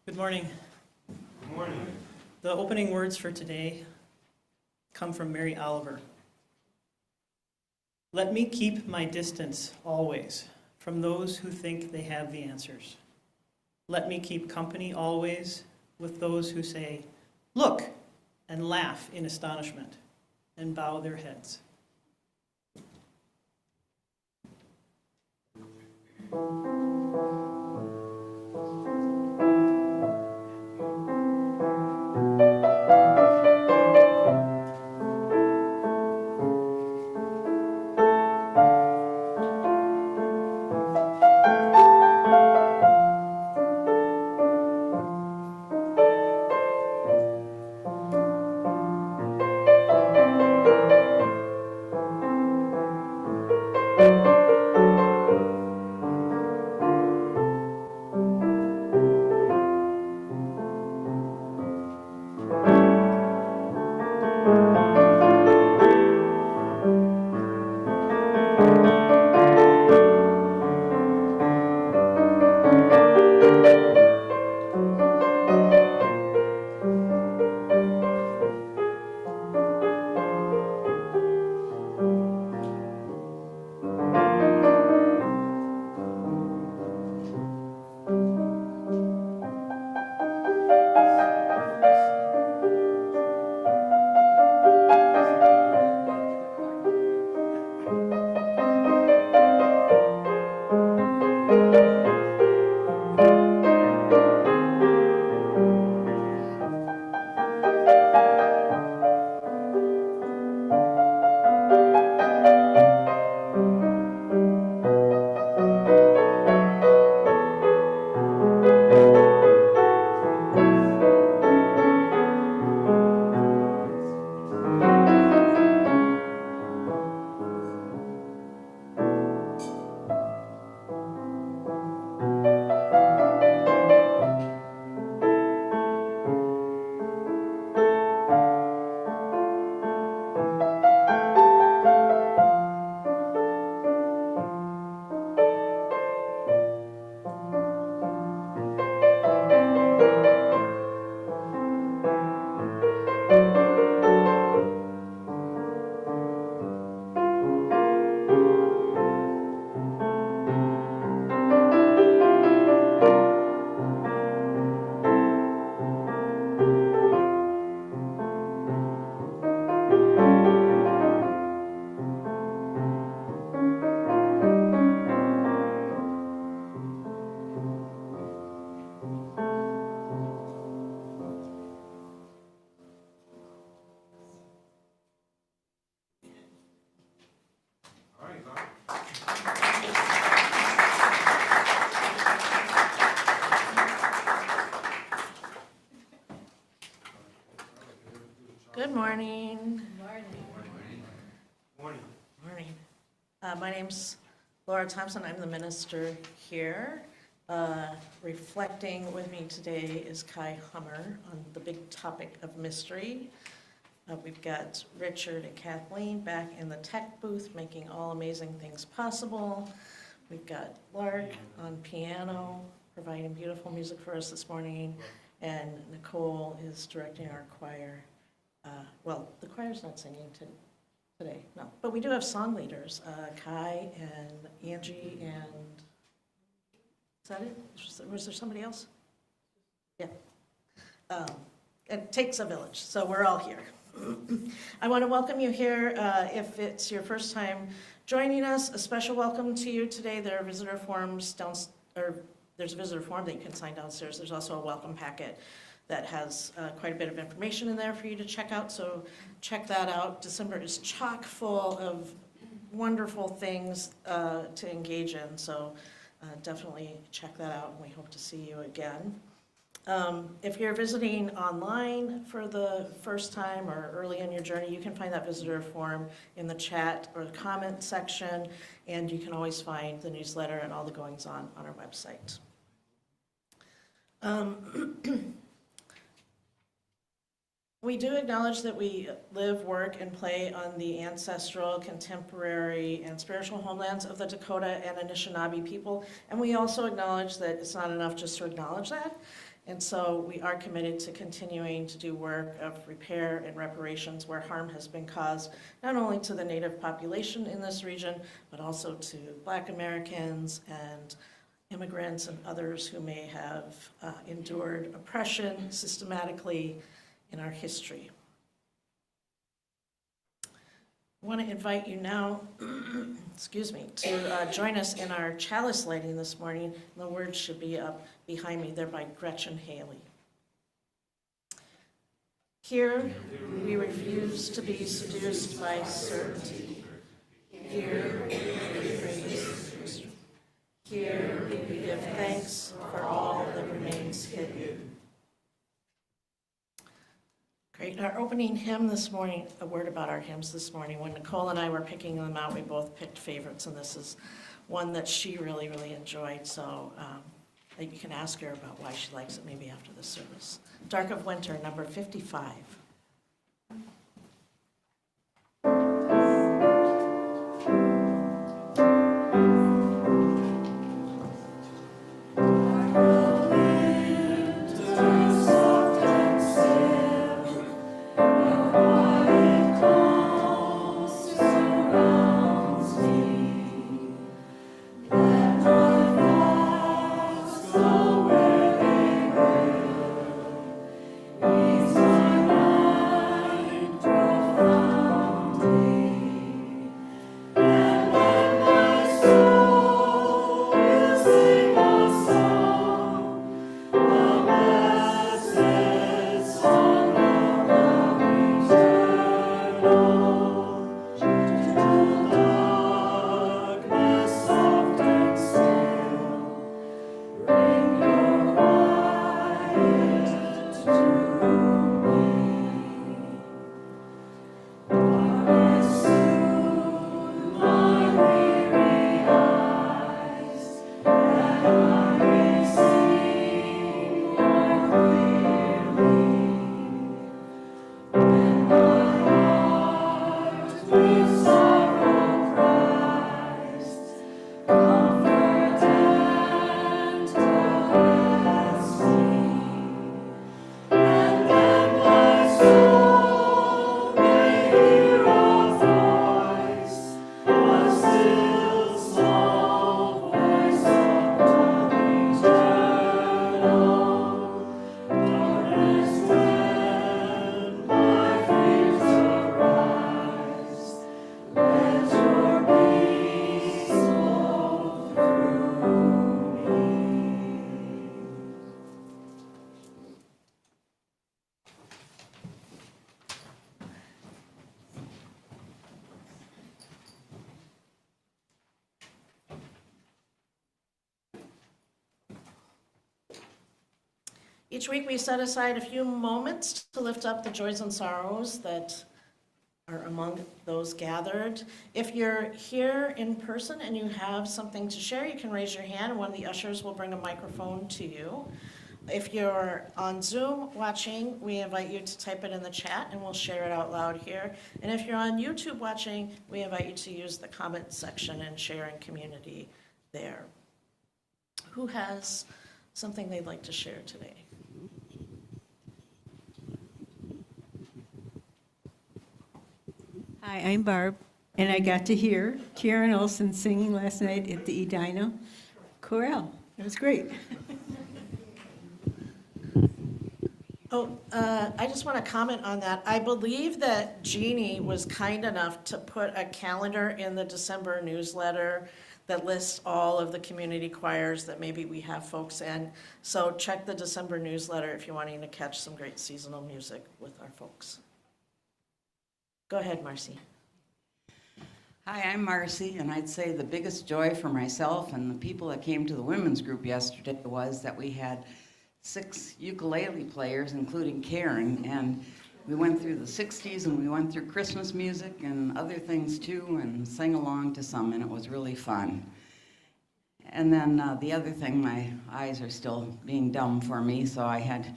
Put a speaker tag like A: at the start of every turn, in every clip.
A: Good morning.
B: Good morning.
A: The opening words for today come from Mary Oliver. Let me keep my distance always from those who think they have the answers. Let me keep company always with those who say, look, and laugh in astonishment and bow their heads.
C: Good morning.
B: Morning.
C: Morning. My name's Laura Thompson. I'm the minister here. Reflecting with me today is Kai Hummer on the big topic of mystery. We've got Richard and Kathleen back in the tech booth making all amazing things possible. We've got Lark on piano, providing beautiful music for us this morning, and Nicole is directing our choir. Well, the choir's not singing today, no, but we do have song leaders, Kai and Angie, and is that it? Was there somebody else? Yeah. It takes a village, so we're all here. I want to welcome you here. If it's your first time joining us, a special welcome to you today. There are visitor forms there's a visitor form that you can sign downstairs. There's also a welcome packet that has quite a bit of information in there for you to check out, so check that out. December is chock full of wonderful things to engage in, so definitely check that out, and we hope to see you again. If you're visiting online for the first time or early in your journey, you can find that visitor form in the chat or the comment section, and you can always find the newsletter and all the goings-on on our website. We do acknowledge that we live, work, and play on the ancestral, contemporary, and spiritual homelands of the Dakota and Anishinaabe people, and we also acknowledge that it's not enough just to acknowledge that. And so we are committed to continuing to do work of repair and reparations where harm has been caused, not only to the Native population in this region, but also to Black Americans and immigrants and others who may have endured oppression systematically in our history. I want to invite you now, excuse me, to join us in our chalice lighting this morning. The words should be up behind me. They're by Gretchen Haley. Here, we refuse to be seduced by certainty. Here, we praise. Here, we give thanks for all that remains hidden. Great. Our opening hymn this morning, a word about our hymns this morning. When Nicole and I were picking them out, we both picked favorites, and this is one that she really, really enjoyed. So you can ask her about why she likes it maybe after the service. Dark of Winter, number 55. Each week we set aside a few moments to lift up the joys and sorrows that are among those gathered. If you're here in person and you have something to share, you can raise your hand and one of the ushers will bring a microphone to you. If you're on Zoom watching, we invite you to type it in the chat and we'll share it out loud here. And if you're on YouTube watching, we invite you to use the comment section and share in community there. Who has something they'd like to share today?
B: Hi, I'm Barb, and I got to hear Karen Olson singing last night at the Edina Chorale. It was great.
C: Oh, I just want to comment on that. I believe that Jeannie was kind enough to put a calendar in the December newsletter that lists all of the community choirs that maybe we have folks in. So check the December newsletter if you're wanting to catch some great seasonal music with our folks. Go ahead, Marcy.
D: Hi, I'm Marcy, and I'd say the biggest joy for myself and the people that came to the women's group yesterday was that we had 6 ukulele players, including Karen, and we went through the 60s and we went through Christmas music and other things too, and sang along to some, and it was really fun. And then the other thing, my eyes are still being dumb for me, so I had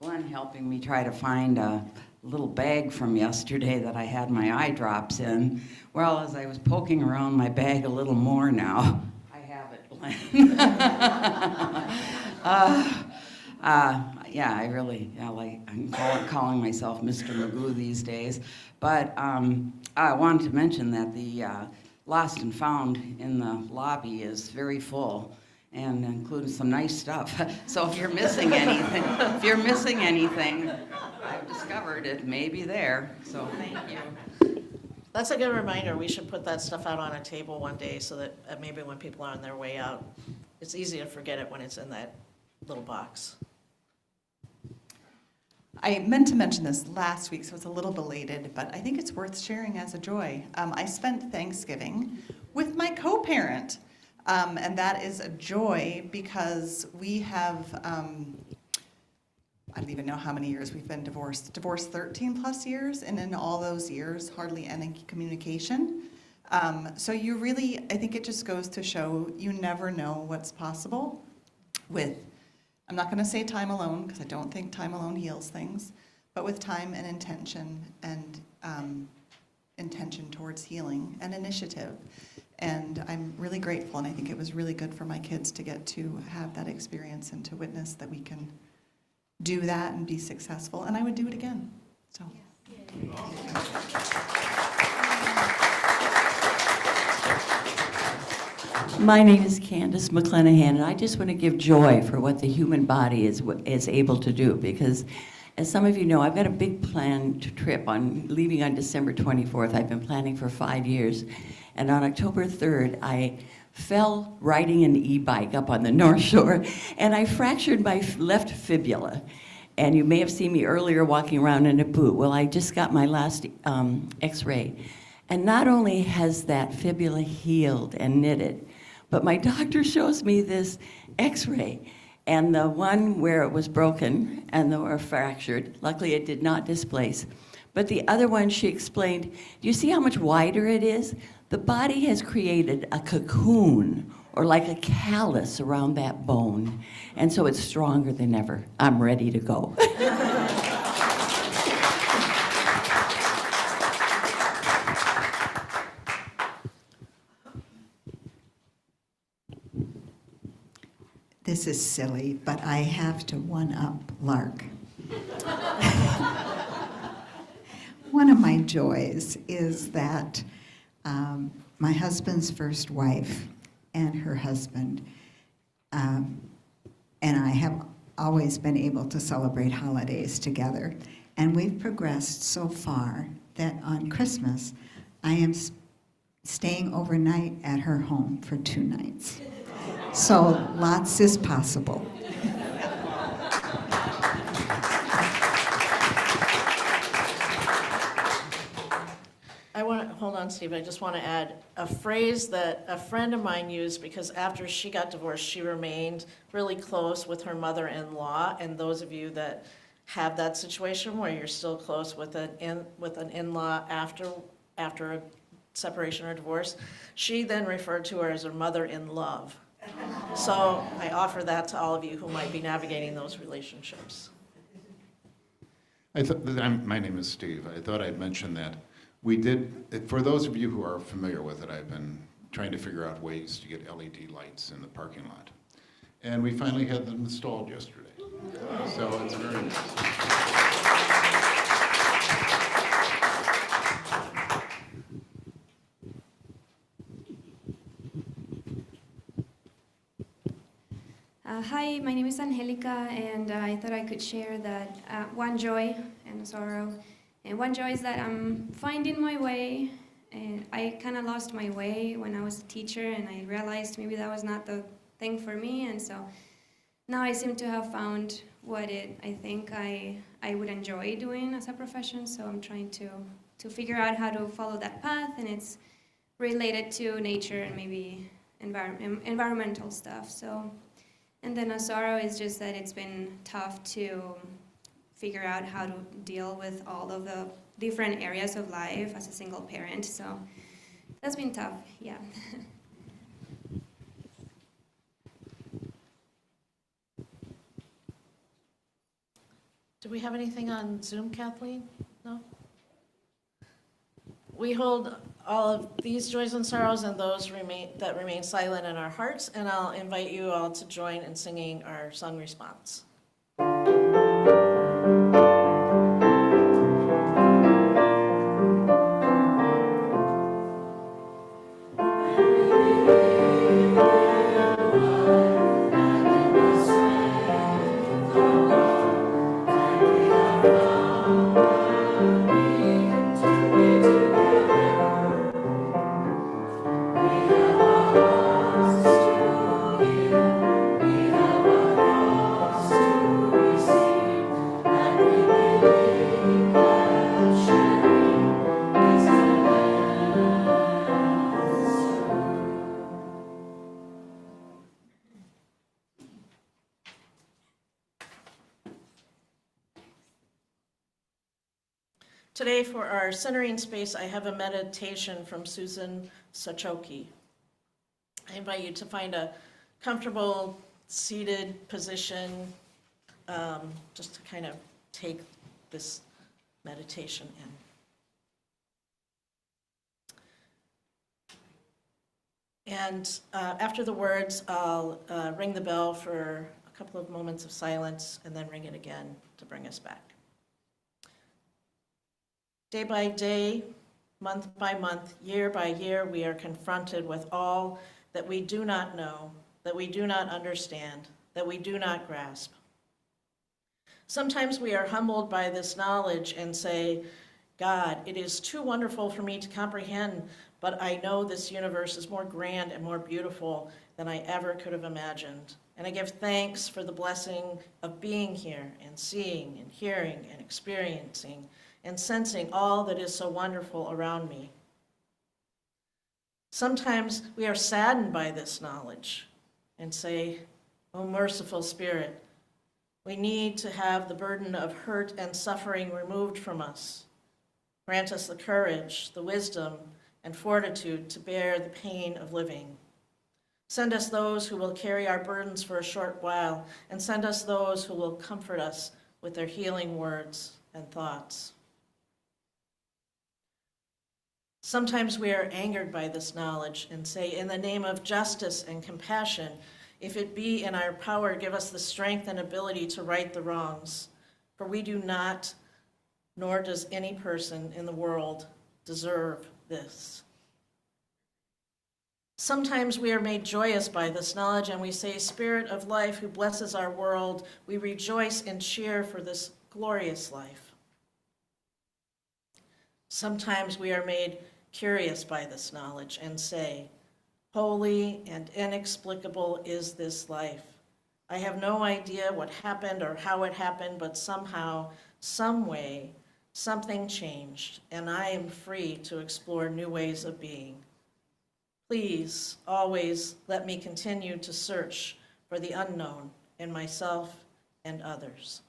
D: Glenn helping me try to find a little bag from yesterday that I had my eye drops in. Well, as I was poking around my bag a little more now, I have it, Glenn. Yeah, I'm calling myself Mr. Magoo these days. But I wanted to mention that the Lost and Found in the lobby is very full, and includes some nice stuff. So if you're missing anything, I've discovered it may be there. So thank you.
C: That's a good reminder. We should put that stuff out on a table one day so that maybe when people are on their way out, it's easy to forget it when it's in that little box.
E: I meant to mention this last week, so it's a little belated, but I think it's worth sharing as a joy. I spent Thanksgiving with my co-parent, and that is a joy because we have, I don't even know how many years we've been divorced 13 plus years, and in all those years, hardly any communication. So you really, I think it just goes to show you never know what's possible with, I'm not going to say time alone, because I don't think time alone heals things, but with time and intention towards healing and initiative. And I'm really grateful, and I think it was really good for my kids to get to have that experience and to witness that we can do that and be successful, and I would do it again. So.
F: My name is Candace McClenahan, and I just want to give joy for what the human body is able to do, because as some of you know, I've got a big planned trip on leaving on December 24th. I've been planning for 5 years, and on October 3rd, I fell riding an e-bike up on the North Shore, and I fractured my left fibula. And you may have seen me earlier walking around in a boot. Well, I just got my last x-ray. And not only has that fibula healed and knitted, but my doctor shows me this x-ray, and the one where it was broken and or fractured, luckily it did not displace. But the other one, she explained, do you see how much wider it is? The body has created a cocoon, or like a callus around that bone, and so it's stronger than ever. I'm ready to go.
G: This is silly, but I have to one-up Lark. One of my joys is that my husband's first wife and her husband and I have always been able to celebrate holidays together. And we've progressed so far that on Christmas, I am staying overnight at her home for 2 nights. So lots is possible.
C: Hold on, Steve, I just want to add a phrase that a friend of mine used, because after she got divorced, she remained really close with her mother-in-law. And those of you that have that situation where you're still close with an in-law after a separation or divorce, she then referred to her as her mother-in-love. So I offer that to all of you who might be navigating those relationships.
H: My name is Steve. I thought I'd mention that we did, for those of you who are familiar with it, I've been trying to figure out ways to get LED lights in the parking lot. And we finally had them installed yesterday. So it's very nice.
I: Hi, my name is Angelica, and I thought I could share that one joy and sorrow. And one joy is that I'm finding my way, and I kind of lost my way when I was a teacher, and I realized maybe that was not the thing for me, and so now I seem to have found what I think I would enjoy doing as a profession, so I'm trying to figure out how to follow that path, and it's related to nature and maybe environmental stuff. So. And then a sorrow is just that it's been tough to figure out how to deal with all of the different areas of life as a single parent. So that's been tough, yeah.
C: Do we have anything on Zoom, Kathleen? No? We hold all of these joys and sorrows and those that remain silent in our hearts, and I'll invite you all to join in singing our song response. Today, for our centering space, I have a meditation from Susan Sachoki. I invite you to find a comfortable seated position, just to kind of take this meditation in. And after the words, I'll ring the bell for a couple of moments of silence and then ring it again to bring us back. Day by day, month by month, year by year, we are confronted with all that we do not know, that we do not understand, that we do not grasp. Sometimes we are humbled by this knowledge and say, God, it is too wonderful for me to comprehend, but I know this universe is more grand and more beautiful than I ever could have imagined. And I give thanks for the blessing of being here and seeing and hearing and experiencing and sensing all that is so wonderful around me. Sometimes we are saddened by this knowledge and say, oh, merciful Spirit, we need to have the burden of hurt and suffering removed from us. Grant us the courage, the wisdom, and fortitude to bear the pain of living. Send us those who will carry our burdens for a short while, and send us those who will comfort us with their healing words and thoughts. Sometimes we are angered by this knowledge and say, in the name of justice and compassion, if it be in our power, give us the strength and ability to right the wrongs. For we do not, nor does any person in the world, deserve this. Sometimes we are made joyous by this knowledge and we say, Spirit of life who blesses our world, we rejoice and cheer for this glorious life. Sometimes we are made curious by this knowledge and say, holy and inexplicable is this life. I have no idea what happened or how it happened, but somehow, some way, something changed, and I am free to explore new ways of being. Please, always let me continue to search for the unknown in myself and others.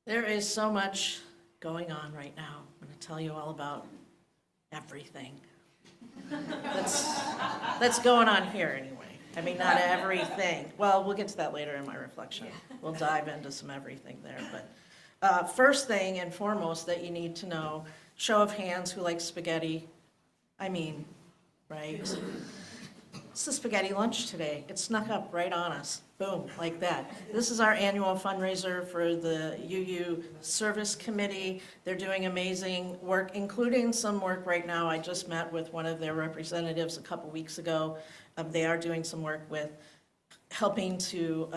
C: There is so much going on right now. I'm going to tell you all about everything. That's going on here anyway. I mean, not everything. Well, we'll get to that later in my reflection. We'll dive into some everything there. But first thing and foremost that you need to know, show of hands, who likes spaghetti? I mean, right? It's the spaghetti lunch today. It snuck up right on us. Boom, like that. This is our annual fundraiser for the UU Service Committee. They're doing amazing work, including some work right now. I just met with one of their representatives a couple weeks ago. They are doing some work with helping to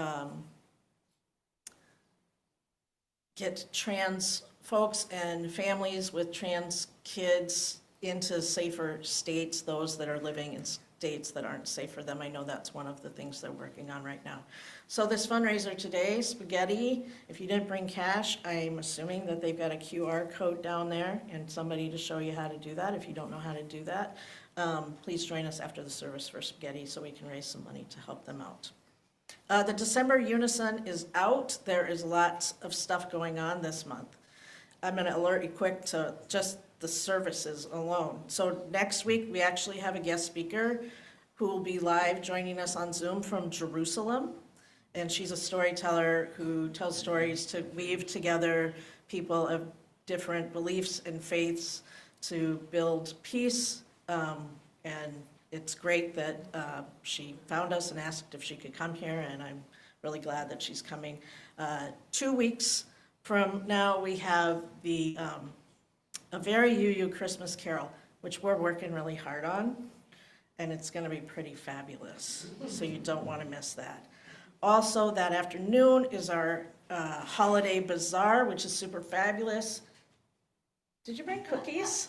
C: get trans folks and families with trans kids into safer states, those that are living in states that aren't safe for them. I know that's one of the things they're working on right now. So this fundraiser today, spaghetti, if you didn't bring cash, I'm assuming that they've got a QR code down there and somebody to show you how to do that. If you don't know how to do that, please join us after the service for spaghetti so we can raise some money to help them out. The December Unison is out. There is lots of stuff going on this month. I'm going to alert you quick to just the services alone. So next week, we actually have a guest speaker who will be live joining us on Zoom from Jerusalem. And she's a storyteller who tells stories to weave together people of different beliefs and faiths to build peace. And it's great that she found us and asked if she could come here, and I'm really glad that she's coming. 2 weeks from now, we have the a very UU Christmas Carol, which we're working really hard on, and it's going to be pretty fabulous, so you don't want to miss that. Also, that afternoon is our holiday bazaar, which is super fabulous. Did you bring cookies?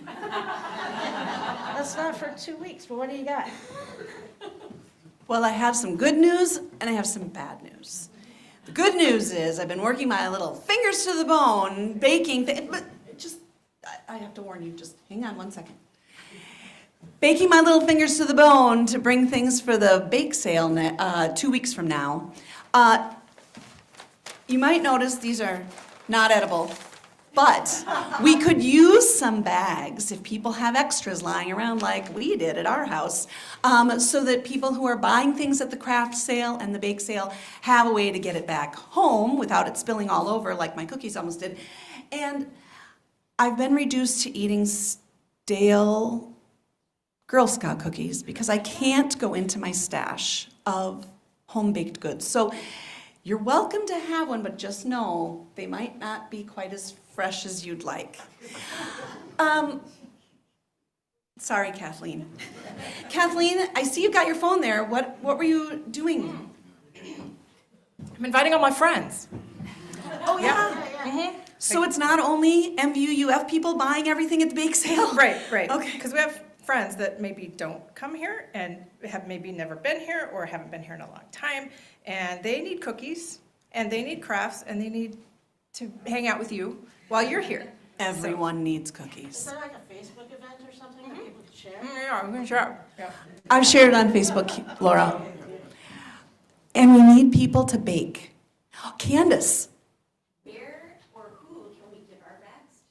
C: That's not for 2 weeks, but what do you got?
J: Well, I have some good news and I have some bad news. The good news is I've been working my little fingers to the bone, baking, but just, I have to warn you, just hang on 1 second. Baking my little fingers to the bone to bring things for the bake sale 2 weeks from now. You might notice these are not edible, but we could use some bags if people have extras lying around like we did at our house, so that people who are buying things at the craft sale and the bake sale have a way to get it back home without it spilling all over like my cookies almost did. And I've been reduced to eating stale Girl Scout cookies because I can't go into my stash of home-baked goods. So you're welcome to have one, but just know they might not be quite as fresh as you'd like. Sorry, Kathleen. Kathleen, I see you've got your phone there. What were you doing?
K: I'm inviting all my friends.
J: Oh, yeah?
K: Mm-hmm.
J: So it's not only MVUF people buying everything at the bake sale?
K: Right.
J: Okay.
K: Because we have friends that maybe don't come here and have maybe never been here or haven't been here in a long time, and they need cookies, and they need crafts, and they need to hang out with you while you're here.
J: Everyone needs
C: Is
J: cookies.
C: there like a Facebook event or something that people can share?
K: Yeah, I'm gonna share. Yeah.
J: I've shared it on Facebook, Laura. And we need people to bake. Candace.
F: Where or who can we give our bags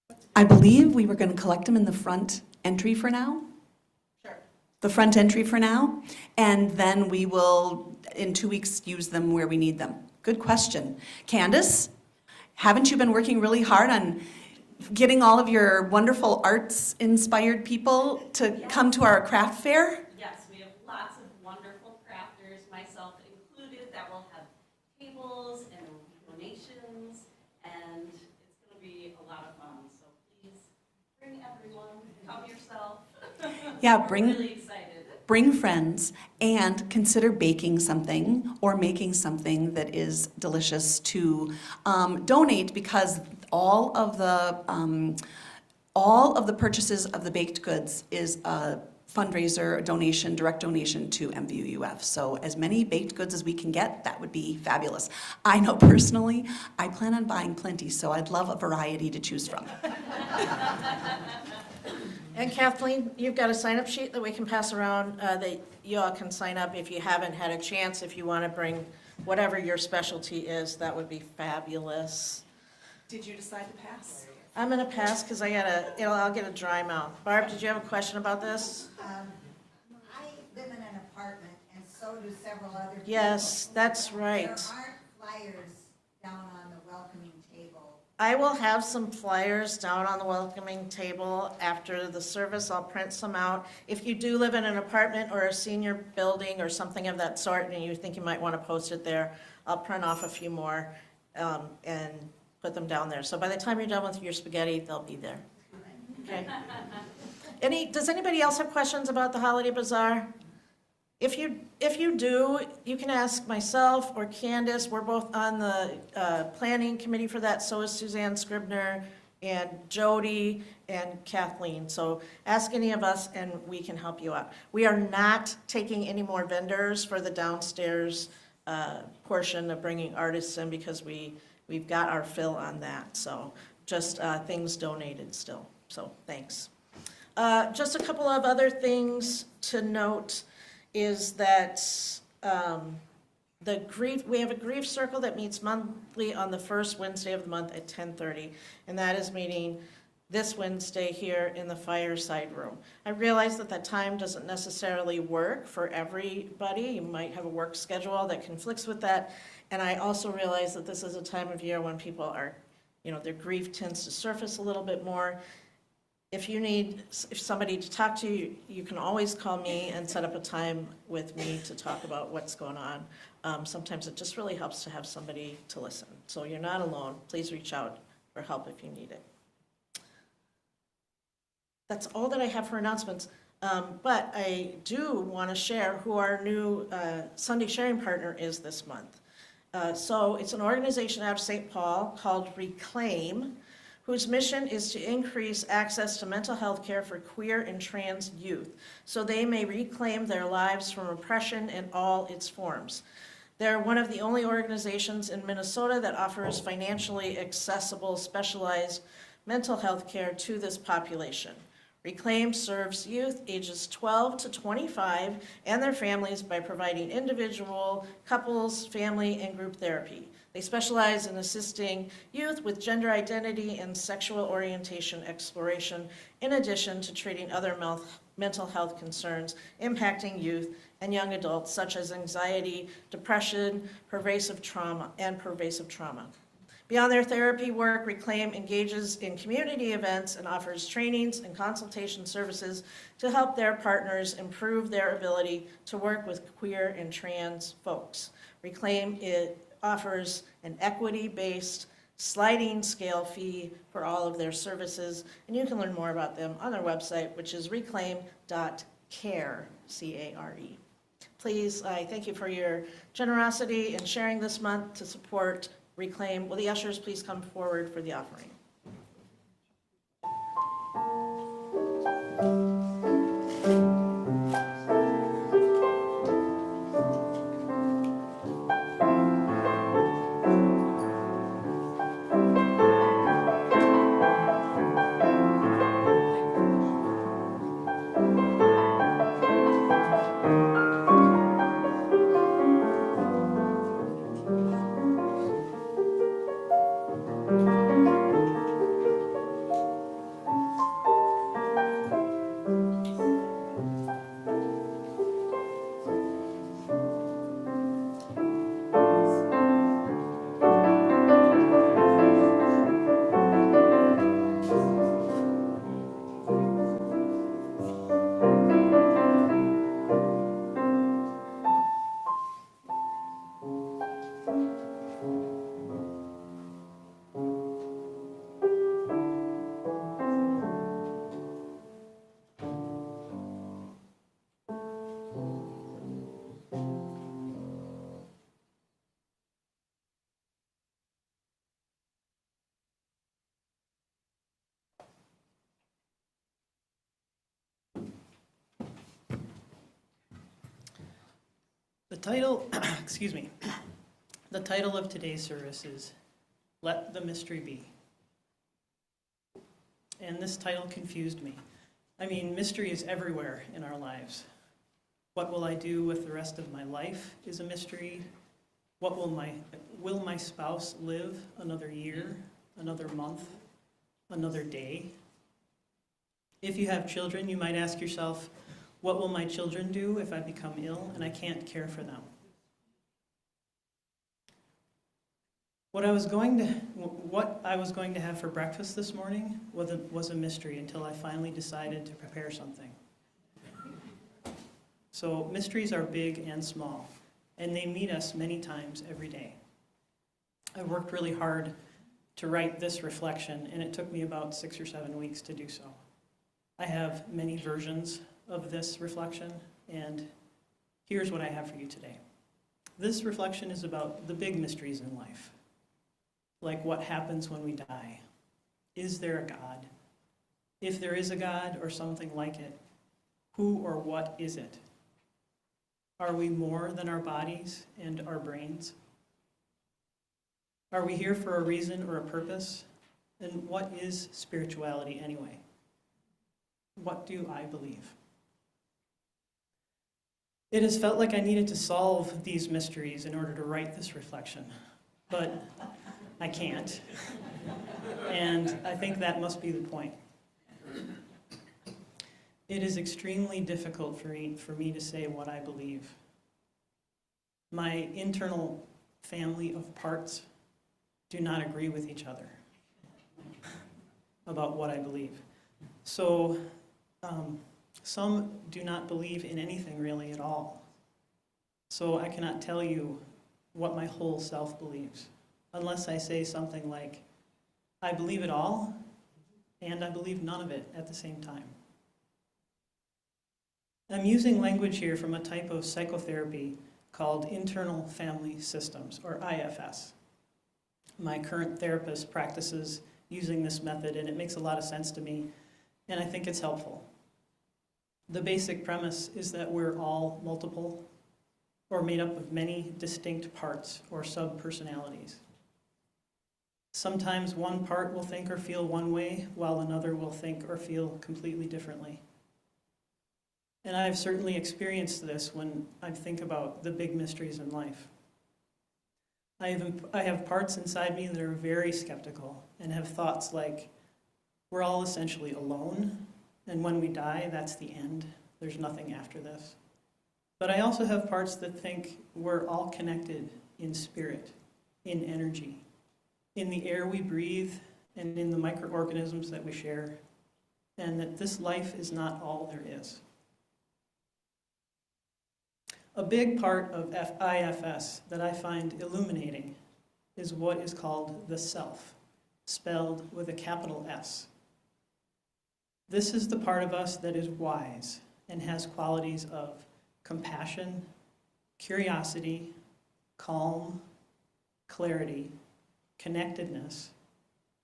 F: to?
J: I believe we were going to collect them in the front entry for now.
C: Sure.
J: The front entry for now. And then we will, in 2 weeks, use them where we need them. Good question. Candace, haven't you been working really hard on getting all of your wonderful arts-inspired people to come to our craft fair?
L: Yes, we have lots of wonderful crafters, myself included, that will have tables and donations, and it's going to be a lot of fun. So please bring everyone, come yourself.
J: Yeah,
L: We're really excited.
J: Bring friends and consider baking something or making something that is delicious to donate, because all of the purchases of the baked goods is a fundraiser, a donation, direct donation to MVUF. So as many baked goods as we can get, that would be fabulous. I know personally, I plan on buying plenty, so I'd love a variety to choose from.
C: And Kathleen, you've got a sign-up sheet that we can pass around, that you all can sign up if you haven't had a chance. If you want to bring whatever your specialty is, that would be fabulous.
J: Did you decide to pass?
C: I'm gonna pass because I'll get a dry mouth. Barb, did you have a question about this?
G: I live in an apartment, and so do several other people.
C: Yes, that's right.
G: There aren't flyers down on the welcoming table.
C: I will have some flyers down on the welcoming table after the service. I'll print some out. If you do live in an apartment or a senior building or something of that sort, and you think you might want to post it there, I'll print off a few more and put them down there. So by the time you're done with your spaghetti, they'll be there. Okay. Does anybody else have questions about the Holiday Bazaar? If you do, you can ask myself or Candace. We're both on the planning committee for that. So is Suzanne Scribner and Jody and Kathleen. So ask any of us and we can help you out. We are not taking any more vendors for the downstairs portion of bringing artists in because we've got our fill on that. So just things donated still. So thanks. Just a couple of other things to note is that we have a grief circle that meets monthly on the first Wednesday of the month at 10:30, and that is meeting this Wednesday here in the fireside room. I realize that that time doesn't necessarily work for everybody. You might have a work schedule that conflicts with that, and I also realize that this is a time of year when people are, their grief tends to surface a little bit more. If somebody to talk to, you can always call me and set up a time with me to talk about what's going on. Sometimes it just really helps to have somebody to listen. So you're not alone. Please reach out for help if you need it. That's all that I have for announcements. But I do want to share who our new Sunday sharing partner is this month. So it's an organization out of St. Paul called Reclaim, whose mission is to increase access to mental health care for queer and trans youth, so they may reclaim their lives from oppression in all its forms. They're one of the only organizations in Minnesota that offers financially accessible, specialized mental health care to this population. Reclaim serves youth ages 12 to 25 and their families by providing individual, couples, family, and group therapy. They specialize in assisting youth with gender identity and sexual orientation exploration, in addition to treating other mental health concerns impacting youth and young adults, such as anxiety, depression, pervasive trauma. Beyond their therapy work, Reclaim engages in community events and offers trainings and consultation services to help their partners improve their ability to work with queer and trans folks. Reclaim offers an equity-based sliding scale fee for all of their services, and you can learn more about them on their website, which is reclaim.care, C-A-R-E. Please, I thank you for your generosity in sharing this month to support Reclaim. Will the ushers please come forward for the offering? The title, the title of today's service is Let the Mystery Be. And this title confused me.
A: I mean, mystery is everywhere in our lives. What will I do with the rest of my life is a mystery. Will my spouse live another year, another month, another day? If you have children, you might ask yourself, what will my children do if I become ill and I can't care for them? What I was going to have for breakfast this morning was a mystery until I finally decided to prepare something. So mysteries are big and small, and they meet us many times every day. I worked really hard to write this reflection, and it took me about 6 or 7 weeks to do so. I have many versions of this reflection, and here's what I have for you today. This reflection is about the big mysteries in life, like what happens when we die. Is there a God? If there is a God or something like it, who or what is it? Are we more than our bodies and our brains? Are we here for a reason or a purpose? And what is spirituality anyway? What do I believe? It has felt like I needed to solve these mysteries in order to write this reflection, but I can't. And I think that must be the point. It is extremely difficult for me to say what I believe. My internal family of parts do not agree with each other about what I believe. So some do not believe in anything really at all. So I cannot tell you what my whole self believes, unless I say something like, I believe it all, and I believe none of it at the same time. I'm using language here from a type of psychotherapy called internal family systems, or IFS. My current therapist practices using this method, and it makes a lot of sense to me, and I think it's helpful. The basic premise is that we're all multiple, or made up of many distinct parts or sub-personalities. Sometimes one part will think or feel one way, while another will think or feel completely differently. And I've certainly experienced this when I think about the big mysteries in life. I have parts inside me that are very skeptical and have thoughts like, we're all essentially alone, and when we die, that's the end. There's nothing after this. But I also have parts that think we're all connected in spirit, in energy, in the air we breathe, and in the microorganisms that we share, and that this life is not all there is. A big part of IFS that I find illuminating is what is called the self, spelled with a capital S. This is the part of us that is wise and has qualities of compassion, curiosity, calm, clarity, connectedness,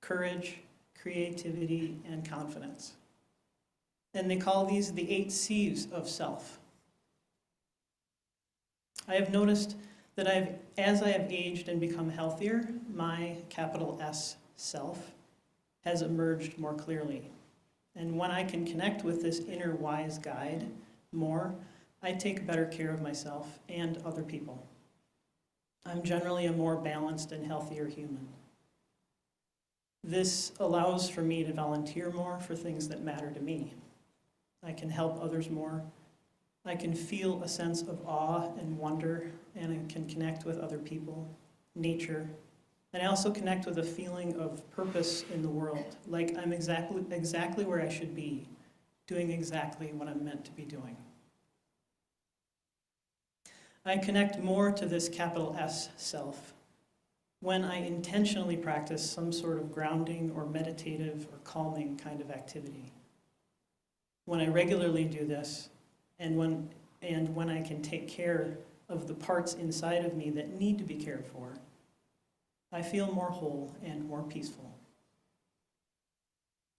A: courage, creativity, and confidence. And they call these the 8 C's of self. I have noticed that as I have aged and become healthier, my capital S self has emerged more clearly. And when I can connect with this inner wise guide more, I take better care of myself and other people. I'm generally a more balanced and healthier human. This allows for me to volunteer more for things that matter to me. I can help others more. I can feel a sense of awe and wonder, and I can connect with other people, nature, and I also connect with a feeling of purpose in the world, like I'm exactly where I should be, doing exactly what I'm meant to be doing. I connect more to this capital S self when I intentionally practice some sort of grounding or meditative or calming kind of activity. When I regularly do this, and when I can take care of the parts inside of me that need to be cared for, I feel more whole and more peaceful.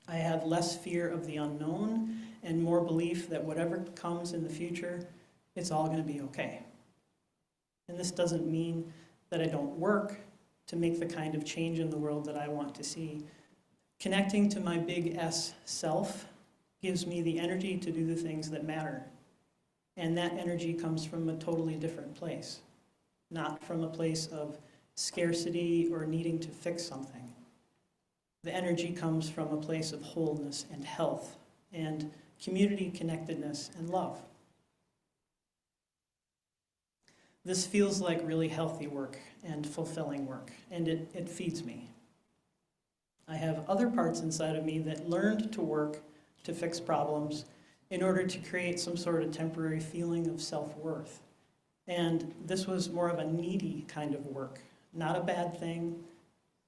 A: I have less fear of the unknown and more belief that whatever comes in the future, it's all going to be okay. And this doesn't mean that I don't work to make the kind of change in the world that I want to see. Connecting to my big S self gives me the energy to do the things that matter. And that energy comes from a totally different place, not from a place of scarcity or needing to fix something. The energy comes from a place of wholeness and health and community connectedness and love. This feels like really healthy work and fulfilling work, and it feeds me. I have other parts inside of me that learned to work to fix problems in order to create some sort of temporary feeling of self-worth. And this was more of a needy kind of work, not a bad thing,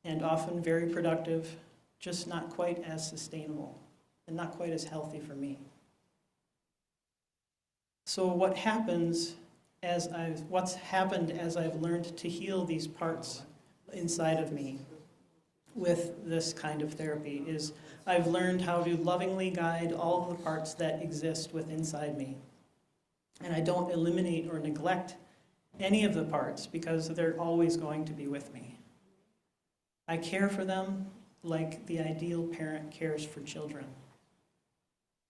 A: and often very productive, just not quite as sustainable and not quite as healthy for me. So what's happened as I've learned to heal these parts inside of me with this kind of therapy is I've learned how to lovingly guide all of the parts that exist within inside me. And I don't eliminate or neglect any of the parts because they're always going to be with me. I care for them like the ideal parent cares for children.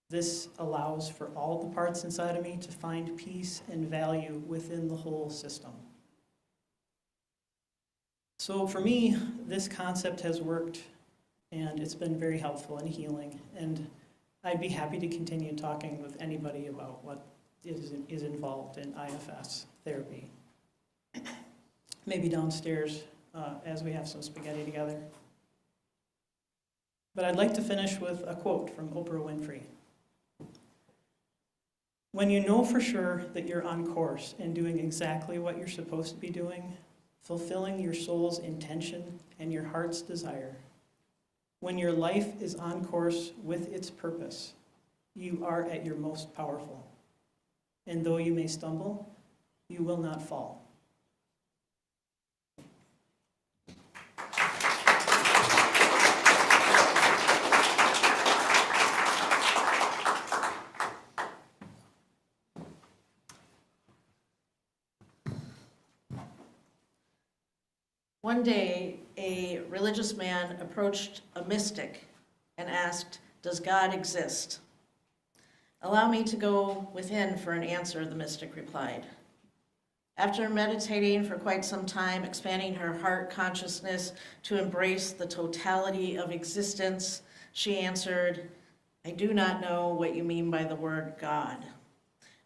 A: This allows for all the parts inside of me to find peace and value within the whole system. So for me, this concept has worked, and it's been very helpful and healing, and I'd be happy to continue talking with anybody about what is involved in IFS therapy. Maybe downstairs as we have some spaghetti together. But I'd like to finish with a quote from Oprah Winfrey. When you know for sure that you're on course and doing exactly what you're supposed to be doing, fulfilling your soul's intention and your heart's desire, when your life is on course with its purpose, you are at your most powerful. And though you may stumble, you will not fall.
C: One day, a religious man approached a mystic and asked, "Does God exist?" "Allow me to go within for an answer," the mystic replied. After meditating for quite some time, expanding her heart consciousness to embrace the totality of existence, she answered, "I do not know what you mean by the word God,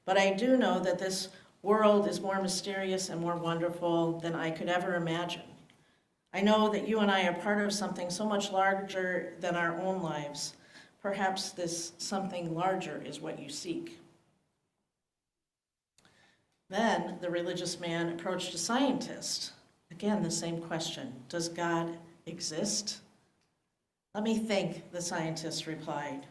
C: but I do know that this world is more mysterious and more wonderful than I could ever imagine. I know that you and I are part of something so much larger than our own lives. Perhaps this something larger is what you seek." Then the religious man approached a scientist. Again, the same question, "Does God exist?" "Let me think," the scientist replied.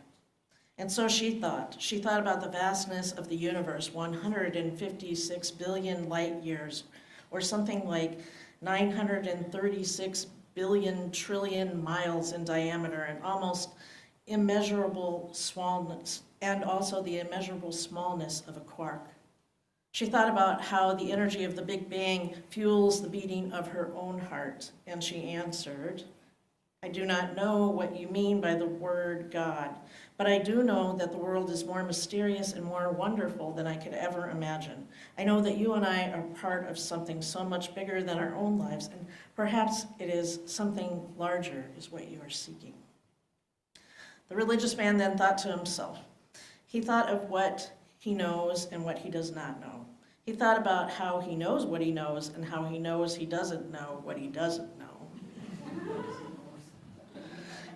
C: And so she thought. She thought about the vastness of the universe, 156 billion light years, or something like 936 billion trillion miles in diameter, and almost immeasurable smallness, and also the immeasurable smallness of a quark. She thought about how the energy of the Big Bang fuels the beating of her own heart, and she answered, "I do not know what you mean by the word God, but I do know that the world is more mysterious and more wonderful than I could ever imagine. I know that you and I are part of something so much bigger than our own lives, and perhaps it is something larger is what you are seeking." The religious man then thought to himself. He thought of what he knows and what he does not know. He thought about how he knows what he knows and how he knows he doesn't know what he doesn't know.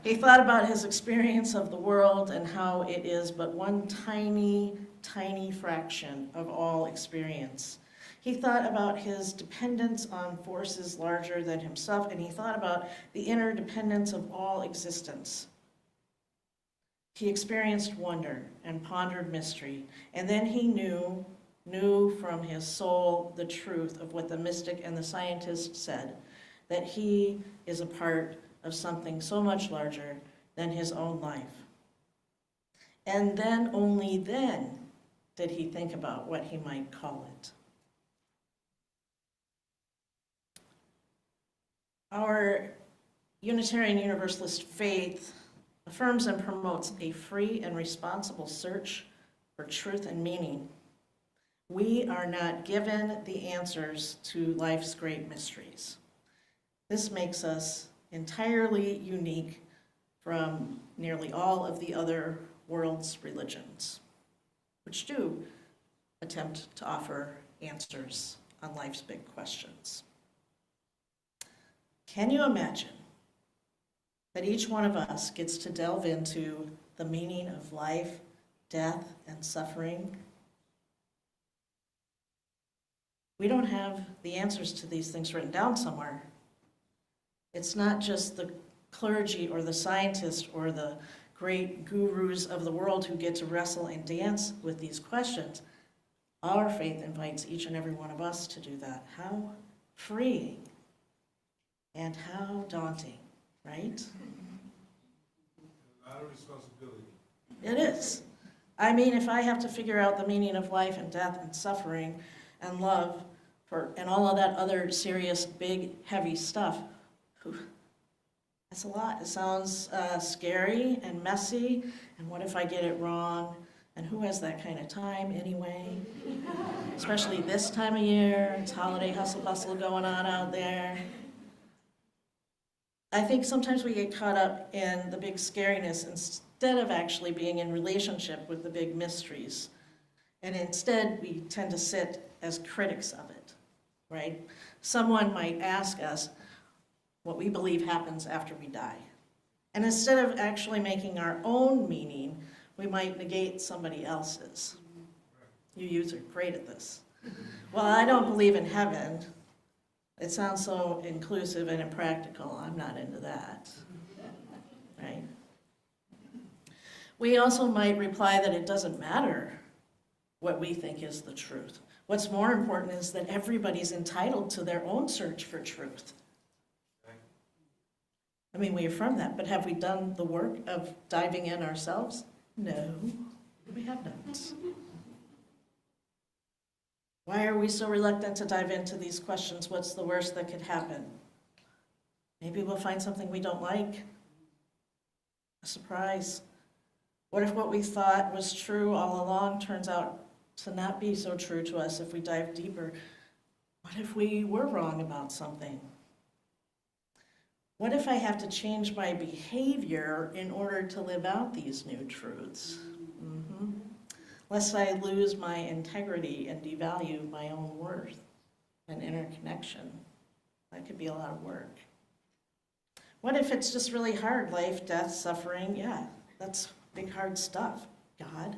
C: He thought about his experience of the world and how it is but one tiny, tiny fraction of all experience. He thought about his dependence on forces larger than himself, and he thought about the interdependence of all existence. He experienced wonder and pondered mystery, and then he knew from his soul the truth of what the mystic and the scientist said, that he is a part of something so much larger than his own life. And then, only then, did he think about what he might call it. Our Unitarian Universalist faith affirms and promotes a free and responsible search for truth and meaning. We are not given the answers to life's great mysteries. This makes us entirely unique from nearly all of the other world's religions, which do attempt to offer answers on life's big questions. Can you imagine that each one of us gets to delve into the meaning of life, death, and suffering? We don't have the answers to these things written down somewhere. It's not just the clergy or the scientists or the great gurus of the world who get to wrestle and dance with these questions. Our faith invites each and every one of us to do that. How freeing and how daunting, right?
M: A lot of responsibility.
C: It is. I mean, if I have to figure out the meaning of life and death and suffering and love and all of that other serious, big, heavy stuff, that's a lot. It sounds scary and messy, and what if I get it wrong? And who has that kind of time anyway? Especially this time of year, it's holiday hustle bustle going on out there. I think sometimes we get caught up in the big scariness instead of actually being in relationship with the big mysteries. And instead, we tend to sit as critics of it, right? Someone might ask us what we believe happens after we die. And instead of actually making our own meaning, we might negate somebody else's. You youths are great at this. Well, I don't believe in heaven. It sounds so inclusive and impractical. I'm not into that, right? We also might reply that it doesn't matter what we think is the truth. What's more important is that everybody's entitled to their own search for truth. I mean, we affirm that, but have we done the work of diving in ourselves? No, we haven't. Why are we so reluctant to dive into these questions? What's the worst that could happen? Maybe we'll find something we don't like. A surprise. What if what we thought was true all along turns out to not be so true to us if we dive deeper? What if we were wrong about something? What if I have to change my behavior in order to live out these new truths? Lest I lose my integrity and devalue my own worth and interconnection. That could be a lot of work. What if it's just really hard? Life, death, suffering, yeah, that's big, hard stuff, God.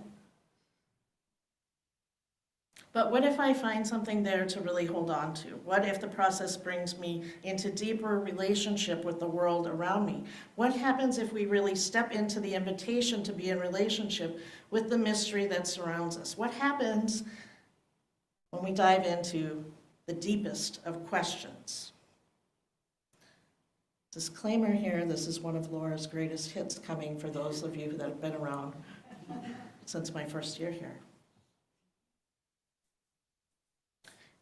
C: But what if I find something there to really hold on to? What if the process brings me into deeper relationship with the world around me? What happens if we really step into the invitation to be in relationship with the mystery that surrounds us? What happens when we dive into the deepest of questions? Disclaimer here, this is one of Laura's greatest hits coming for those of you that have been around since my first year here.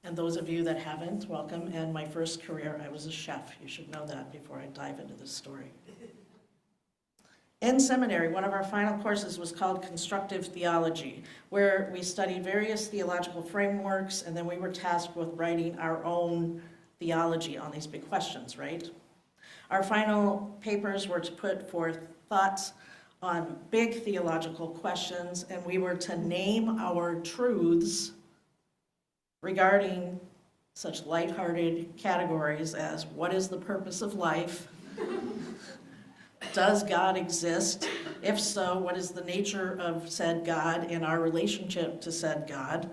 C: And those of you that haven't, welcome. And my first career, I was a chef. You should know that before I dive into this story. In seminary, one of our final courses was called Constructive Theology, where we studied various theological frameworks, and then we were tasked with writing our own theology on these big questions, right? Our final papers were to put forth thoughts on big theological questions, and we were to name our truths regarding such lighthearted categories as what is the purpose of life? Does God exist? If so, what is the nature of said God and our relationship to said God?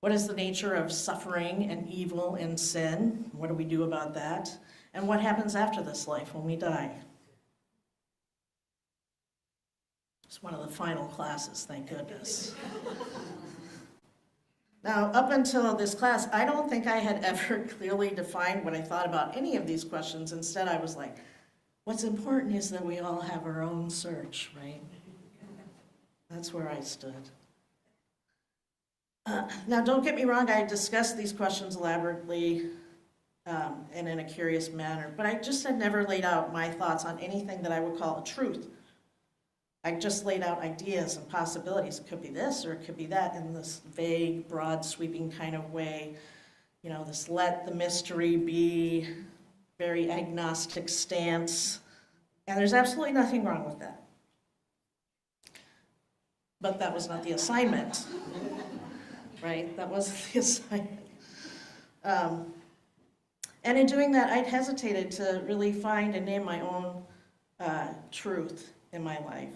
C: What is the nature of suffering and evil and sin? What do we do about that? And what happens after this life when we die? It's one of the final classes, thank goodness. Now, up until this class, I don't think I had ever clearly defined what I thought about any of these questions. Instead, I was like, what's important is that we all have our own search, right? That's where I stood. Now, don't get me wrong, I discussed these questions elaborately and in a curious manner. But I just had never laid out my thoughts on anything that I would call a truth. I just laid out ideas and possibilities. It could be this or it could be that in this vague, broad, sweeping kind of way. You know, this let the mystery be, very agnostic stance. And there's absolutely nothing wrong with that. But that was not the assignment, right? That wasn't the assignment. And in doing that, I'd hesitated to really find and name my own truth in my life.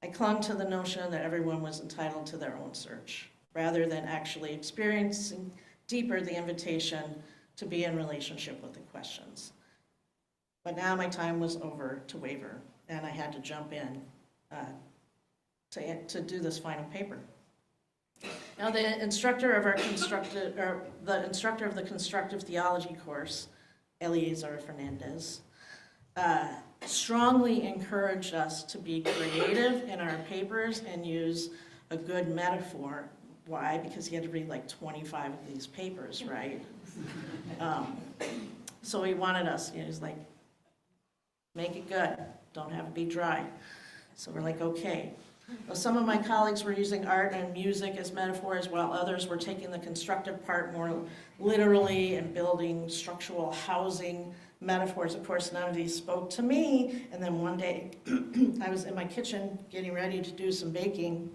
C: I clung to the notion that everyone was entitled to their own search, rather than actually experiencing deeper the invitation to be in relationship with the questions. But now my time was over to waver, and I had to jump in to do this final paper. Now, the instructor of the constructive theology course, Eliezer Fernandez, strongly encouraged us to be creative in our papers and use a good metaphor. Why? Because he had to read like 25 of these papers, right? So he wanted us, he's like, make it good, don't have it be dry. So we're like, okay. Well, some of my colleagues were using art and music as metaphors, while others were taking the constructive part more literally and building structural housing metaphors. Of course, none of these spoke to me. And then one day, I was in my kitchen getting ready to do some baking,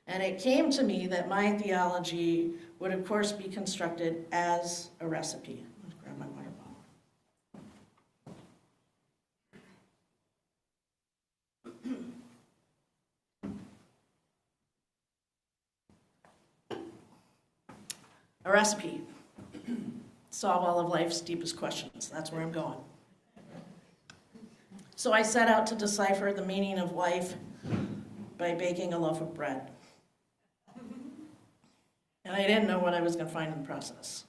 C: and it came to me that my theology would, of course, be constructed as a recipe. Let's grab my water bottle. A recipe. Solve all of life's deepest questions. That's where I'm going. So I set out to decipher the meaning of life by baking a loaf of bread. And I didn't know what I was going to find in the process.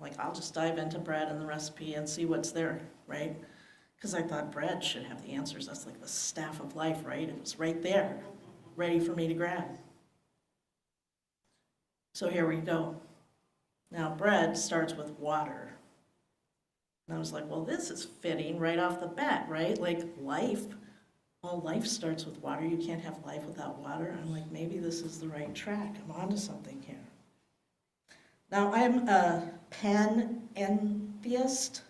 C: Like, I'll just dive into bread and the recipe and see what's there, right? Because I thought bread should have the answers. That's like the staff of life, right? It was right there, ready for me to grab. So here we go. Now, bread starts with water. And I was like, well, this is fitting right off the bat, right? Like life, all life starts with water. You can't have life without water. I'm like, maybe this is the right track. I'm onto something here. Now, I'm a panentheist,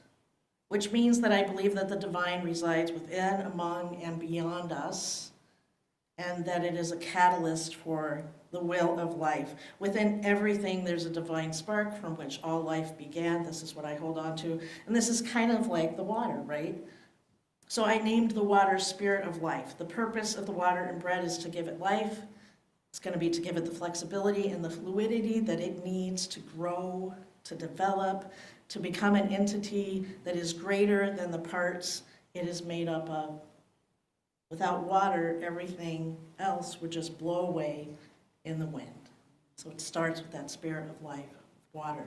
C: which means that I believe that the divine resides within, among, and beyond us, and that it is a catalyst for the will of life. Within everything, there's a divine spark from which all life began. This is what I hold on to. And this is kind of like the water, right? So I named the water Spirit of Life. The purpose of the water and bread is to give it life. It's going to be to give it the flexibility and the fluidity that it needs to grow, to develop, to become an entity that is greater than the parts it is made up of. Without water, everything else would just blow away in the wind. So it starts with that spirit of life, water.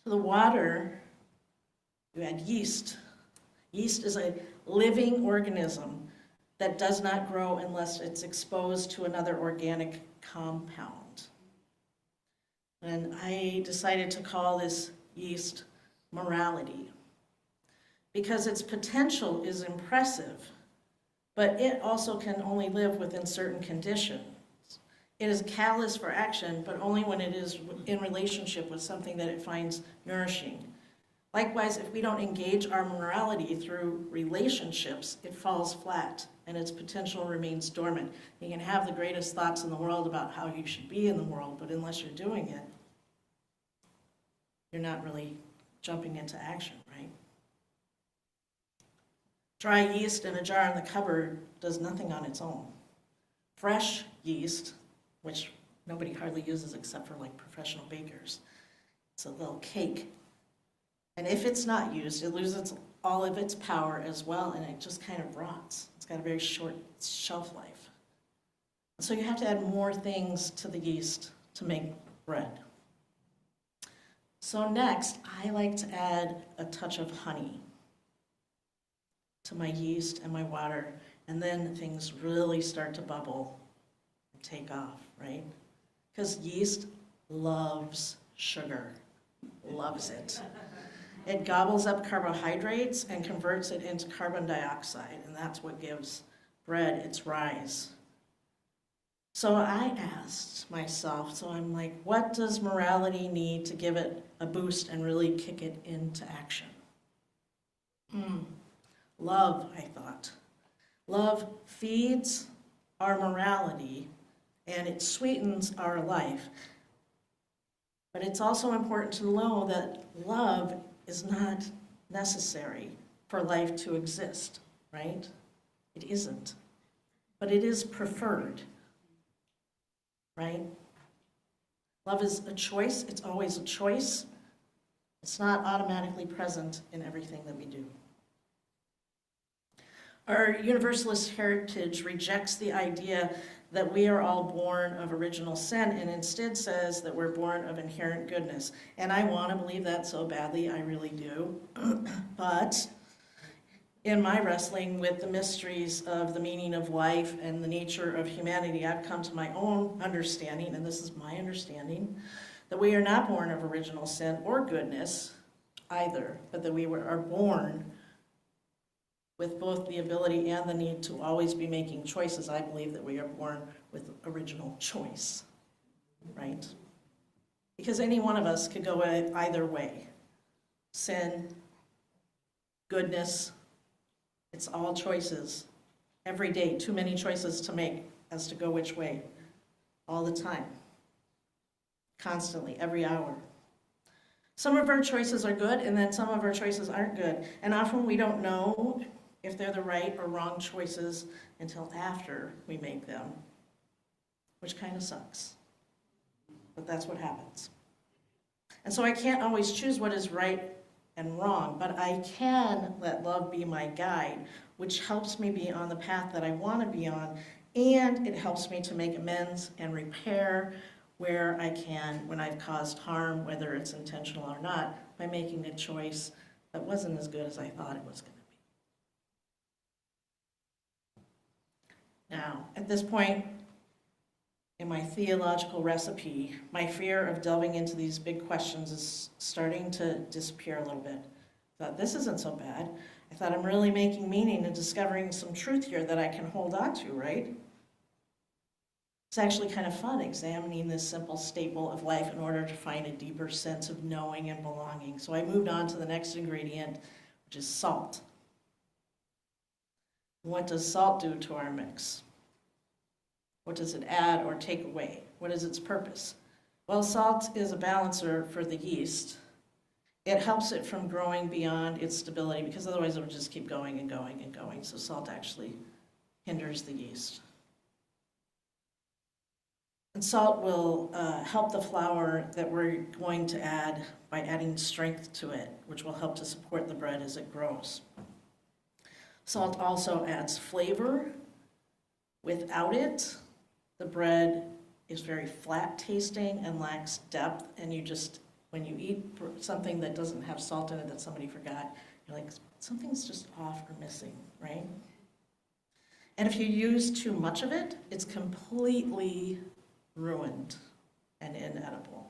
C: So the water, you add yeast. Yeast is a living organism that does not grow unless it's exposed to another organic compound. And I decided to call this yeast morality because its potential is impressive, but it also can only live within certain conditions. It is a catalyst for action, but only when it is in relationship with something that it finds nourishing. Likewise, if we don't engage our morality through relationships, it falls flat and its potential remains dormant. You can have the greatest thoughts in the world about how you should be in the world, but unless you're doing it, you're not really jumping into action, right? Dry yeast in a jar in the cupboard does nothing on its own. Fresh yeast, which nobody hardly uses except for like professional bakers, it's a little cake. And if it's not used, it loses all of its power as well, and it just kind of rots. It's got a very short shelf life. So you have to add more things to the yeast to make bread. So next, I like to add a touch of honey to my yeast and my water, and then things really start to bubble and take off, right? Because yeast loves sugar. loves it. It gobbles up carbohydrates and converts it into carbon dioxide, and that's what gives bread its rise. So I asked myself, so I'm like, what does morality need to give it a boost and really kick it into action? Love, I thought. Love feeds our morality and it sweetens our life. But it's also important to know that love is not necessary for life to exist, right? It isn't. But it is preferred, right? Love is a choice. It's always a choice. It's not automatically present in everything that we do. Our universalist heritage rejects the idea that we are all born of original sin and instead says that we're born of inherent goodness. And I want to believe that so badly, I really do. But in my wrestling with the mysteries of the meaning of life and the nature of humanity, I've come to my own understanding, and this is my understanding, that we are not born of original sin or goodness either, but that we are born with both the ability and the need to always be making choices. I believe that we are born with original choice, right? Because any one of us could go either way. Sin, goodness, it's all choices. Every day, too many choices to make as to go which way. All the time. Constantly, every hour. Some of our choices are good, and then some of our choices aren't good. And often we don't know if they're the right or wrong choices until after we make them, which kind of sucks. But that's what happens. And so I can't always choose what is right and wrong, but I can let love be my guide, which helps me be on the path that I want to be on, and it helps me to make amends and repair where I can when I've caused harm, whether it's intentional or not, by making a choice that wasn't as good as I thought it was going to be. Now, at this point in my theological recipe, my fear of delving into these big questions is starting to disappear a little bit. I thought, this isn't so bad. I thought, I'm really making meaning and discovering some truth here that I can hold on to, right? It's actually kind of fun examining this simple staple of life in order to find a deeper sense of knowing and belonging. So I moved on to the next ingredient, which is salt. What does salt do to our mix? What does it add or take away? What is its purpose? Well, salt is a balancer for the yeast. It helps it from growing beyond its stability because otherwise it would just keep going and going and going. So salt actually hinders the yeast. And salt will help the flour that we're going to add by adding strength to it, which will help to support the bread as it grows. Salt also adds flavor. Without it, the bread is very flat tasting and lacks depth, and you just, when you eat something that doesn't have salt in it that somebody forgot, you're like, something's just off or missing, right? And if you use too much of it, it's completely ruined and inedible.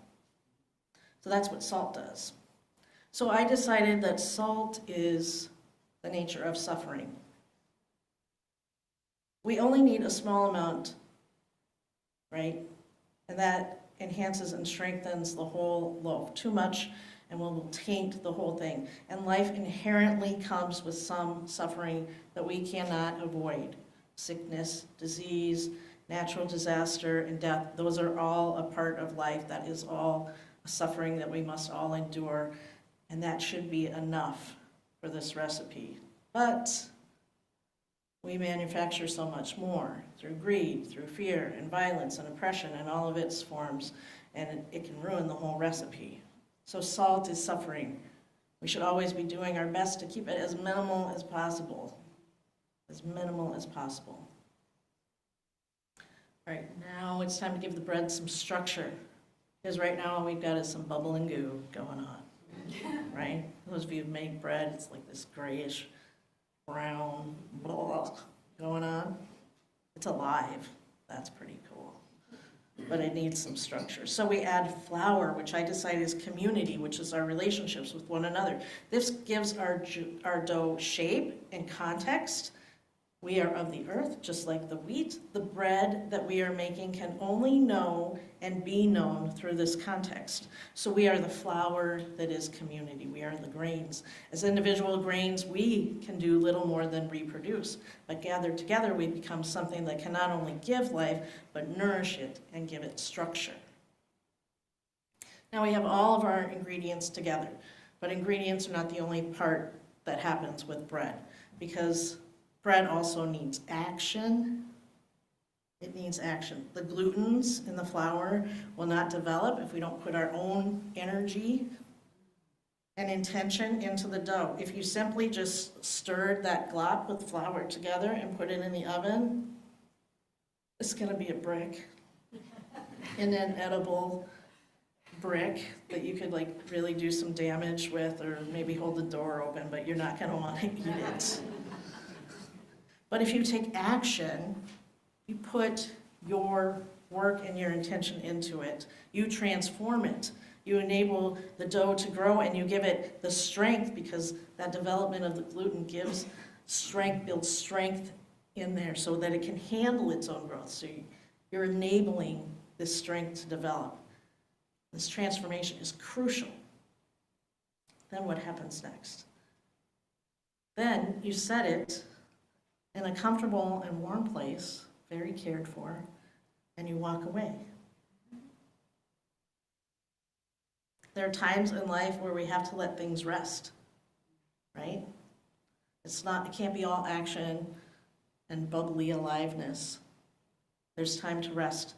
C: So that's what salt does. So I decided that salt is the nature of suffering. We only need a small amount, right? And that enhances and strengthens the whole loaf. Too much and will taint the whole thing. And life inherently comes with some suffering that we cannot avoid. Sickness, disease, natural disaster, and death, those are all a part of life. That is all a suffering that we must all endure. And that should be enough for this recipe. But we manufacture so much more through greed, through fear, and violence, and oppression, and all of its forms, and it can ruin the whole recipe. So salt is suffering. We should always be doing our best to keep it as minimal as possible. As minimal as possible. All right, now it's time to give the bread some structure. Because right now all we've got is some bubble and goo going on. Right? Those of you who make bread, it's like this grayish, brown, blah, going on. It's alive. That's pretty cool. but it needs some structure. So we add flour, which I decide is community, which is our relationships with one another. This gives our dough shape and context. We are of the earth, just like the wheat. The bread that we are making can only know and be known through this context. So we are the flour that is community. We are the grains. As individual grains, we can do little more than reproduce. But gathered together, we become something that can not only give life, but nourish it and give it structure. Now we have all of our ingredients together. But ingredients are not the only part that happens with bread, because bread also needs action. It needs action. The glutens in the flour will not develop if we don't put our own energy and intention into the dough. If you simply just stirred that glop with flour together and put it in the oven, it's gonna be a brick. An inedible brick that you could like really do some damage with, or maybe hold the door open, but you're not gonna wanna eat it. But if you take action, you put your work and your intention into it, you transform it, you enable the dough to grow, and you give it the strength, because that development of the gluten gives strength, builds strength in there so that it can handle its own growth. So you're enabling this strength to develop. This transformation is crucial. Then what happens next? Then you set it in a comfortable and warm place, very cared for, and you walk away. There are times in life where we have to let things rest, right? It can't be all action and bubbly aliveness. There's time to rest.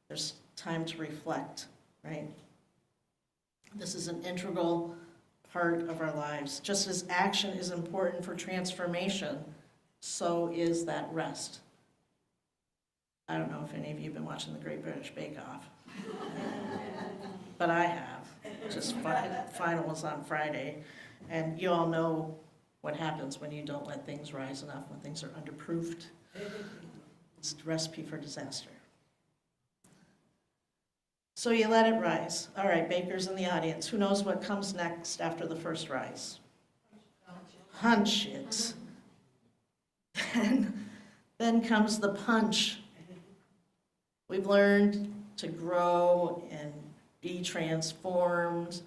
C: There's time to reflect, right? This is an integral part of our lives. Just as action is important for transformation, so is that rest. I don't know if any of you have been watching the Great British Bake Off, but I have. Just final was on Friday, and you all know what happens when you don't let things rise enough, when things are underproofed. It's a recipe for disaster. So you let it rise. All right, bakers in the audience, who knows what comes next after the first rise? Punch it. And then comes the punch. We've learned to grow and be transformed,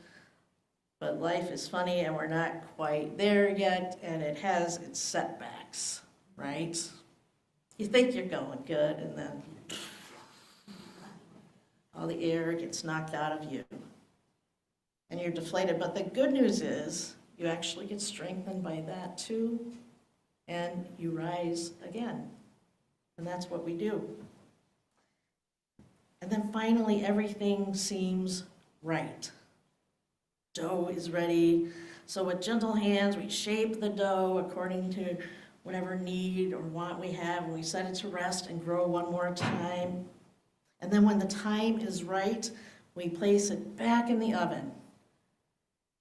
C: but life is funny and we're not quite there yet, and it has its setbacks, right? You think you're going good, and then all the air gets knocked out of you, and you're deflated. But the good news is you actually get strengthened by that too, and you rise again. And that's what we do. And then finally, everything seems right. Dough is ready. So with gentle hands, we shape the dough according to whatever need or want we have, and we set it to rest and grow one more time. And then when the time is right, we place it back in the oven,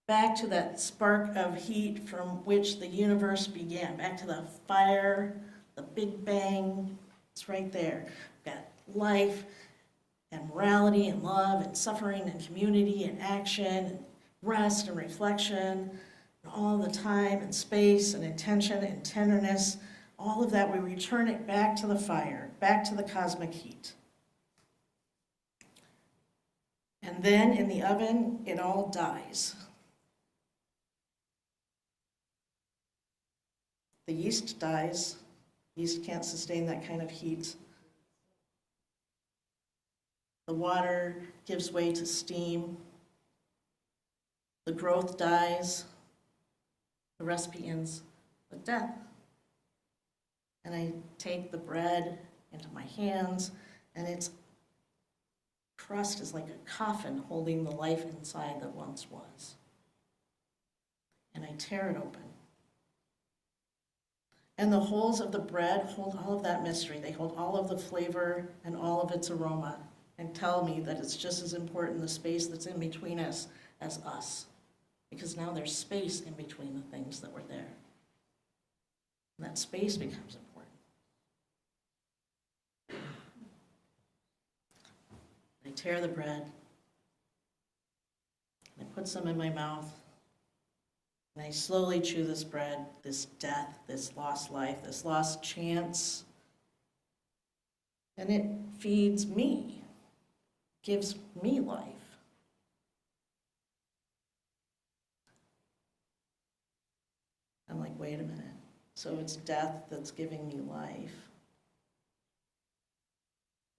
C: back to that spark of heat from which the universe began, back to the fire, the Big Bang. It's right there. We've got life and morality and love and suffering and community and action and rest and reflection and all the time and space and intention and tenderness. All of that, we return it back to the fire, back to the cosmic heat. And then in the oven, it all dies. The yeast dies. Yeast can't sustain that kind of heat. The water gives way to steam. The growth dies. The recipe ends with death. And I take the bread into my hands, and its crust is like a coffin holding the life inside that once was. And I tear it open. And the holes of the bread hold all of that mystery. They hold all of the flavor and all of its aroma, and tell me that it's just as important, the space that's in between us, as us. Because now there's space in between the things that were there. And that space becomes important. tear the bread, and I put some in my mouth, and I slowly chew this bread, this death, this lost life, this lost chance, and it feeds me, gives me life. I'm like, wait a minute. So it's death that's giving me life.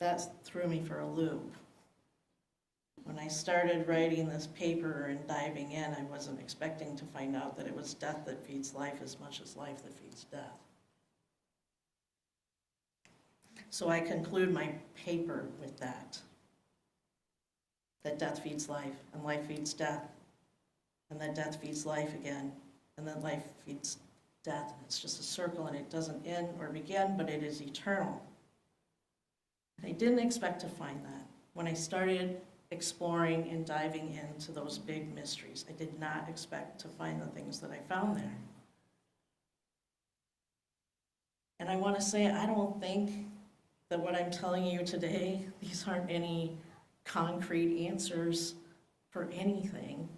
C: That threw me for a loop. When I started writing this paper and diving in, I wasn't expecting to find out that it was death that feeds life as much as life that feeds death. So I conclude my paper with that death feeds life, and life feeds death, and that death feeds life again, and then life feeds death. It's just a circle, and it doesn't end or begin, but it is eternal. And I didn't expect to find that. When I started exploring and diving into those big mysteries, I did not expect to find the things that I found there. And I want to say, I don't think that what I'm telling you today, these aren't any concrete answers for anything.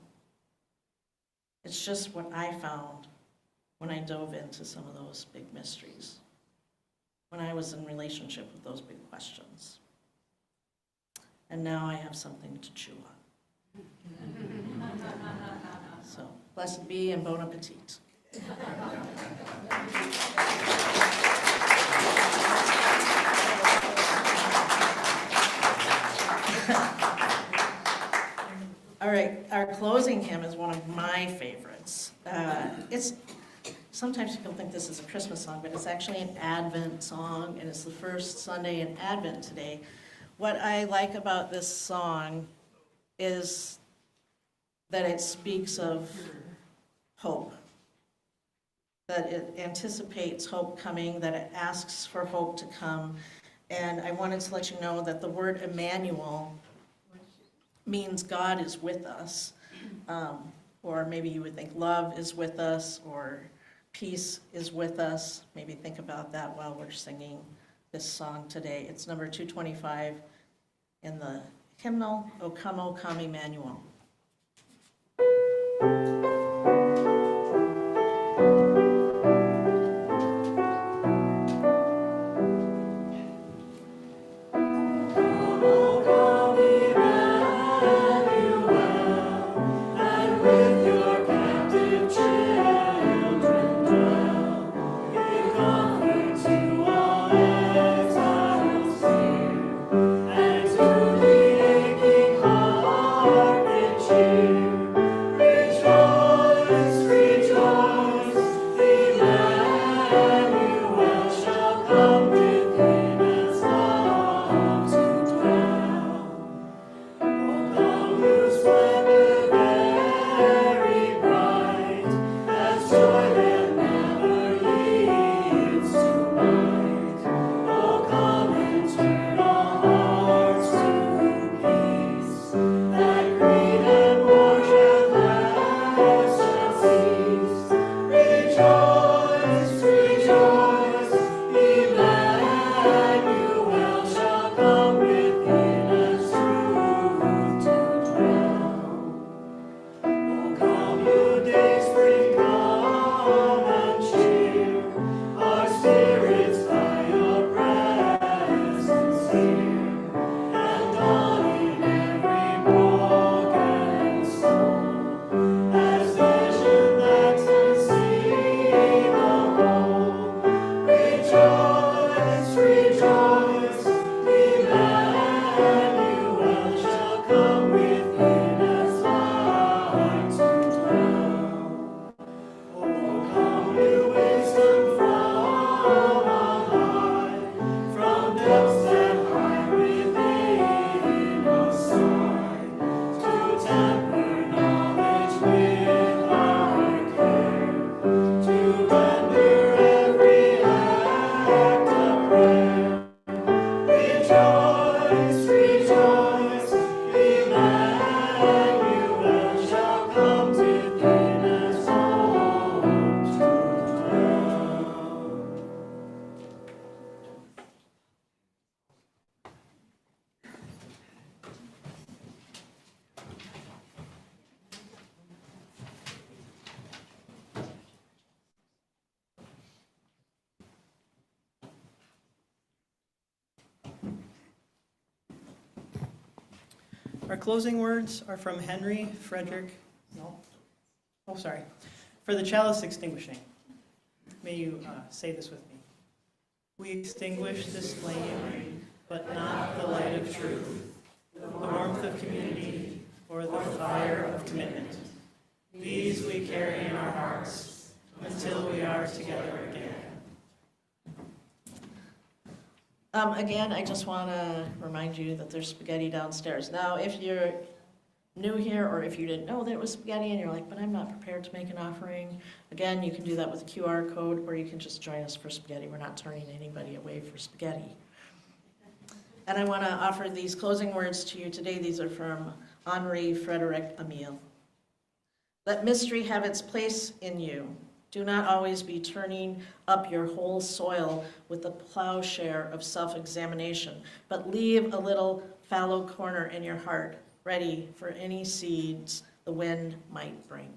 C: It's just what I found when I dove into some of those big mysteries, when I was in relationship with those big questions. And now I have something to chew on. So, blessed be and bon appetit. All right, our closing hymn is one of my favorites. Sometimes people think this is a Christmas song, but it's actually an Advent song, and it's the first Sunday in Advent today. What I like about this song is that it speaks of hope, that it anticipates hope coming, that it asks for hope to come. And I wanted to let you know that the word Emmanuel means God is with us. Or maybe you would think love is with us, or peace is with us. Maybe think about that while we're singing this song today. It's number 225 in the hymnal, O Come, Emmanuel.
M: And to the aching heart
A: Our closing words are from Henry Frederick, no, oh, sorry, for the chalice extinguishing. May you say this with me. We extinguish this flame, but not the light of truth, the warmth of community, or the fire of commitment. These we carry in our hearts until we are together again.
C: Again, I just want to remind you that there's spaghetti downstairs. Now, if you're new here, or if you didn't know that it was spaghetti and you're like, but I'm not prepared to make an offering, again, you can do that with a QR code, or you can just join us for spaghetti. We're not turning anybody away for spaghetti. And I want to offer these closing words to you today. These are from Henri Frederick Emile. Let mystery have its place in you. Do not always be turning up your whole soil with the plowshare of self-examination, but leave a little fallow corner in your heart, ready for any seeds the wind might bring.